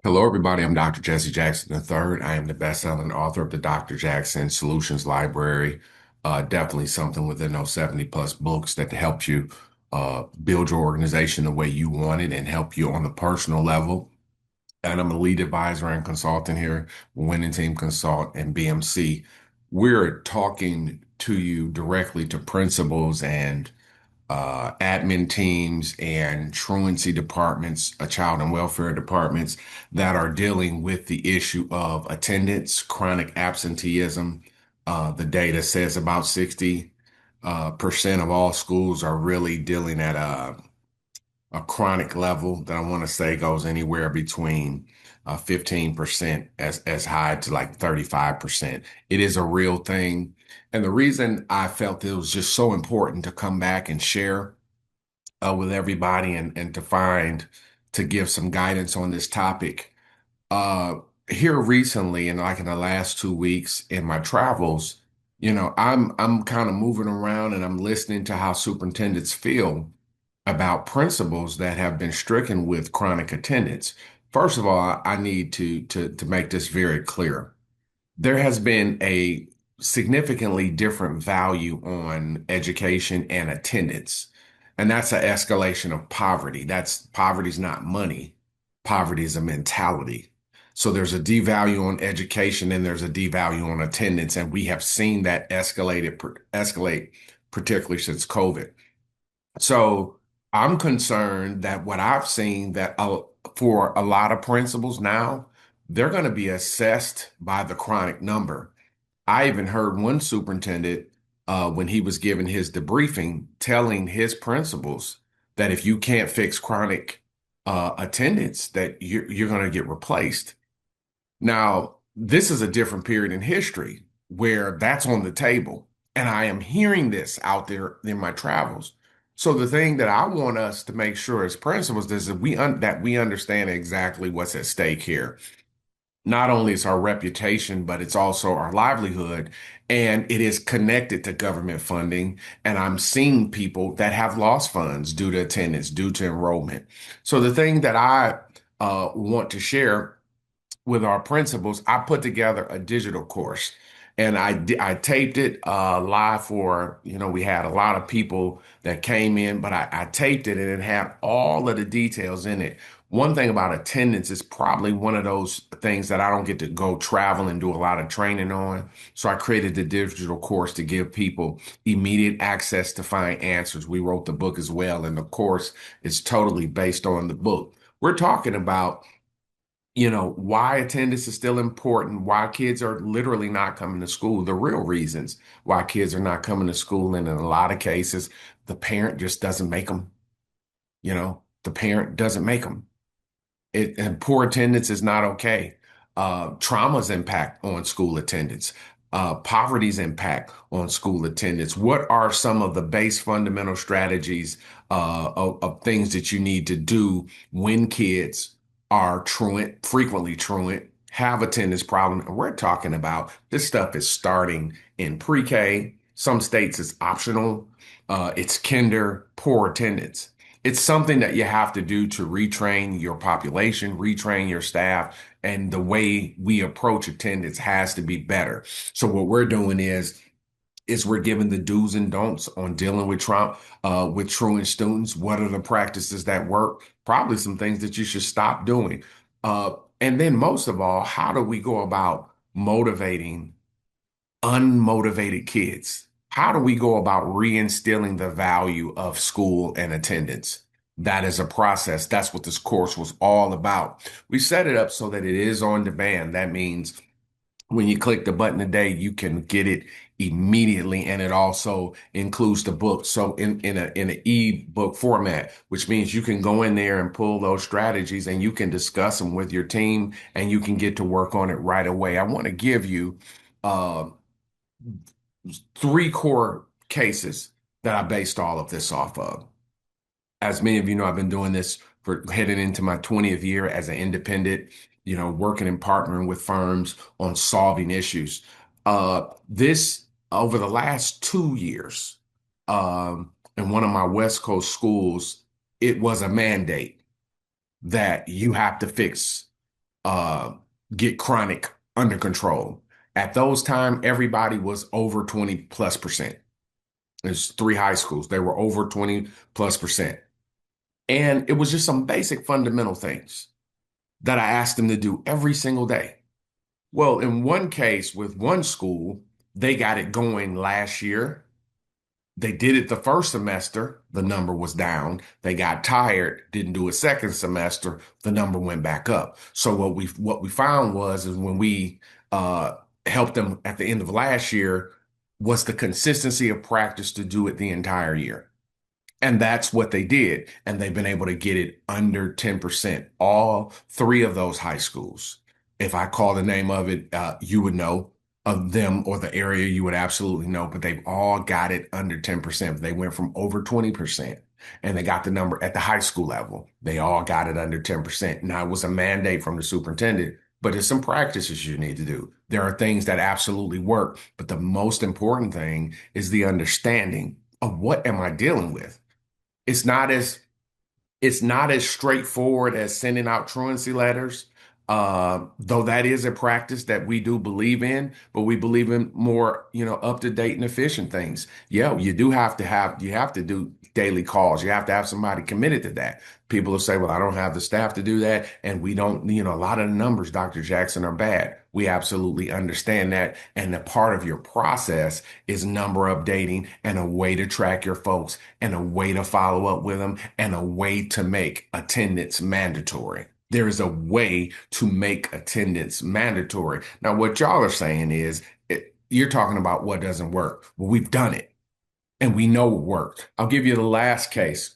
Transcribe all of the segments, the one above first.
Hello, everybody. I'm Dr. Jesse Jackson III. I am the best-selling author of the Dr. Jackson Solutions Library. Definitely something within those 70 plus books that help you build your organization the way you want it and help you on the personal level. And I'm a lead advisor and consultant here, Winning Team Consult and BMC. We're talking to you directly to principals and admin teams and truancy departments, child and welfare departments that are dealing with the issue of attendance, chronic absenteeism. The data says about 60 percent of all schools are really dealing at a chronic level that I want to say goes anywhere between 15% as high to like 35%. It is a real thing. And the reason I felt it was just so important to come back and share with everybody and to give some guidance on this topic. Uh, Here recently, and like in the last 2 weeks in my travels, I'm kind of moving around and I'm listening to how superintendents feel about principals that have been stricken with chronic attendance. First of all, I need to make this very clear. There has been a significantly different value on education and attendance. And that's an escalation of poverty. Poverty's not money. Poverty is a mentality. So there's a devalue on education and there's a devalue on attendance. And we have seen that escalate, particularly since COVID. So I'm concerned that what I've seen that for a lot of principals now, they're going to be assessed by the chronic number. I even heard one superintendent when he was giving his debriefing telling his principals that if you can't fix chronic attendance, that you're going to get replaced. Now, this is a different period in history where that's on the table. And I am hearing this out there in my travels. So the thing that I want us to make sure as principals is that that we understand exactly what's at stake here. Not only is our reputation, but it's also our livelihood. And it is connected to government funding. And I'm seeing people that have lost funds due to attendance, due to enrollment. So the thing that I want to share with our principals, I put together a digital course and I taped it live for, we had a lot of people that came in, but I taped it and it had all of the details in it. One thing about attendance is probably one of those things that I don't get to go travel and do a lot of training on. So I created the digital course to give people immediate access to find answers. We wrote the book as well, and the course is totally based on the book. We're talking about why attendance is still important, why kids are literally not coming to school, the real reasons why kids are not coming to school. And in a lot of cases, the parent just doesn't make them, the parent doesn't make them. And poor attendance is not okay. Trauma's impact on school attendance, poverty's impact on school attendance. What are some of the base fundamental strategies of things that you need to do when kids are truant, frequently truant, have attendance problem? And we're talking about this stuff is starting in pre-K. Some states it's optional. It's kinder, poor attendance. It's something that you have to do to retrain your population, retrain your staff, and the way we approach attendance has to be better. So what we're doing is we're giving the do's and don'ts on dealing with Trump, with truant students. What are the practices that work? Probably some things that you should stop doing. And then most of all, how do we go about motivating unmotivated kids? How do we go about reinstilling the value of school and attendance? That is a process. That's what this course was all about. We set it up so that it is on demand. That means when you click the button today, you can get it immediately, and it also includes the book. So in an e-book format, which means you can go in there and pull those strategies and you can discuss them with your team and you can get to work on it right away. I want to give you uh, three core cases that I based all of this off of. As many of you know, I've been doing this for heading into my 20th year as an independent, working and partnering with firms on solving issues. This over the last 2 years, in one of my West Coast schools, it was a mandate that you have to fix. uh, get chronic under control. At those time, everybody was over 20 plus percent. There's three high schools. They were over 20 plus percent. And it was just some basic fundamental things that I asked them to do every single day. Well, in one case with one school, they got it going last year. They did it the first semester, the number was down. They got tired, didn't do a second semester, the number went back up. So what we found was is when we uh helped them at the end of last year was the consistency of practice to do it the entire year. And that's what they did. And they've been able to get it under 10%, all three of those high schools. If I call the name of it, you would know of them, or the area, you would absolutely know, but they've all got it under 10%. They went from over 20% and they got the number at the high school level. They all got it under 10%. Now, it was a mandate from the superintendent, but there's some practices you need to do. There are things that absolutely work, but the most important thing is the understanding of what am I dealing with. It's not as it's not as straightforward as sending out truancy letters, though that is a practice that we do believe in, but we believe in more, up to date and efficient things. Yeah, you have to do daily calls. You have to have somebody committed to that. People will say, well, I don't have the staff to do that. And we don't, a lot of the numbers, Dr. Jackson, are bad. We absolutely understand that. And a part of your process is number updating and a way to track your folks and a way to follow up with them and a way to make attendance mandatory. There is a way to make attendance mandatory. Now, what y'all are saying is you're talking about what doesn't work. Well, we've done it and we know it worked. I'll give you the last case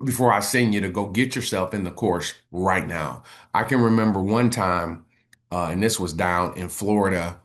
before I send you to go get yourself in the course right now. I can remember one time, and this was down in Florida,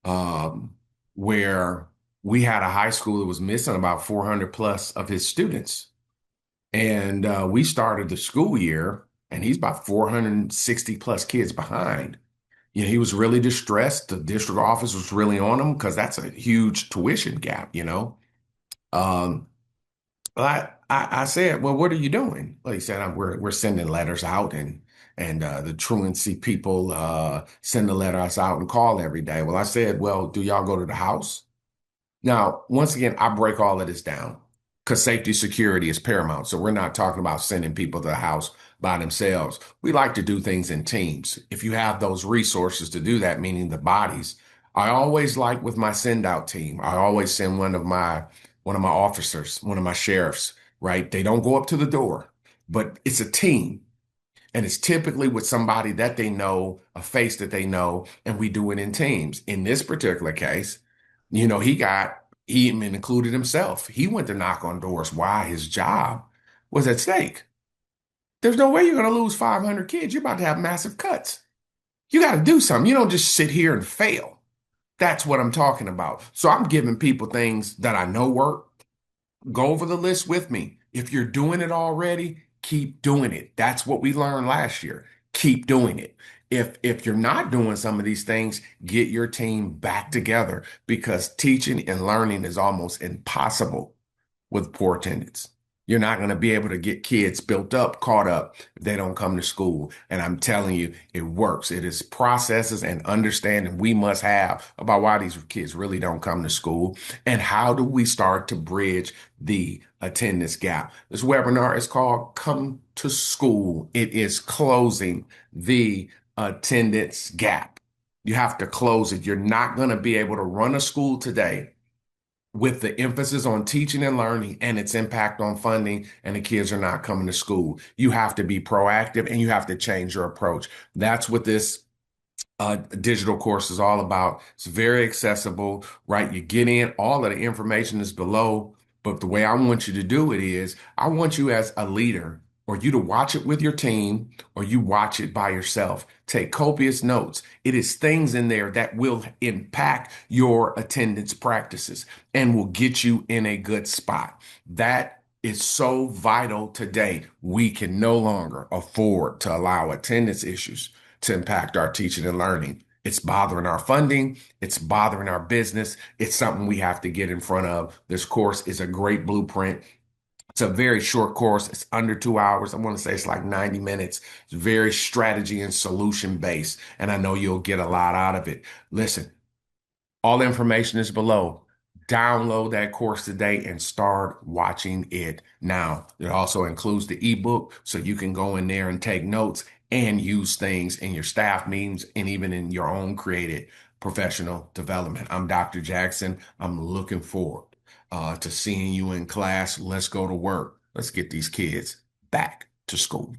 um, where we had a high school that was missing about 400 plus of his students. And we started the school year, and he's about 460 plus kids behind. He was really distressed. The district office was really on him because that's a huge tuition gap. Um, I said, well, what are you doing? Well, he said, we're sending letters out, and the truancy people send the letters out and call every day. Well, I said, well, do y'all go to the house? Now, once again, I break all of this down because safety security is paramount. So we're not talking about sending people to the house by themselves. We like to do things in teams. If you have those resources to do that, meaning the bodies, I always like with my send out team, I always send one of my officers, one of my sheriffs, right? They don't go up to the door, but it's a team. And it's typically with somebody that they know, a face that they know, and we do it in teams. In this particular case, he even included himself. He went to knock on doors while his job was at stake. There's no way you're going to lose 500 kids. You're about to have massive cuts. You got to do something. You don't just sit here and fail. That's what I'm talking about. So I'm giving people things that I know work. Go over the list with me. If you're doing it already, keep doing it. That's what we learned last year. Keep doing it. If you're not doing some of these things, get your team back together because teaching and learning is almost impossible with poor attendance. You're not going to be able to get kids built up, caught up if they don't come to school. And I'm telling you, it works. It is processes and understanding we must have about why these kids really don't come to school and how do we start to bridge the attendance gap. This webinar is called Come to School. It is closing the attendance gap. You have to close it. You're not going to be able to run a school today with the emphasis on teaching and learning and its impact on funding, and the kids are not coming to school. You have to be proactive and you have to change your approach. That's what this digital course is all about. It's very accessible, right? You get in, all of the information is below. But the way I want you to do it is I want you as a leader or you to watch it with your team or you watch it by yourself. Take copious notes. It is things in there that will impact your attendance practices and will get you in a good spot. That is so vital today. We can no longer afford to allow attendance issues to impact our teaching and learning. It's bothering our funding. It's bothering our business. It's something we have to get in front of. This course is a great blueprint It's a very short course. It's under 2 hours. I want to say it's like 90 minutes. It's very strategy and solution based. And I know you'll get a lot out of it. Listen, all the information is below. Download that course today and start watching it now. It also includes the ebook, so you can go in there and take notes and use things in your staff meetings and even in your own created professional development. I'm Dr. Jackson. I'm looking forward to seeing you in class. Let's go to work. Let's get these kids back to school.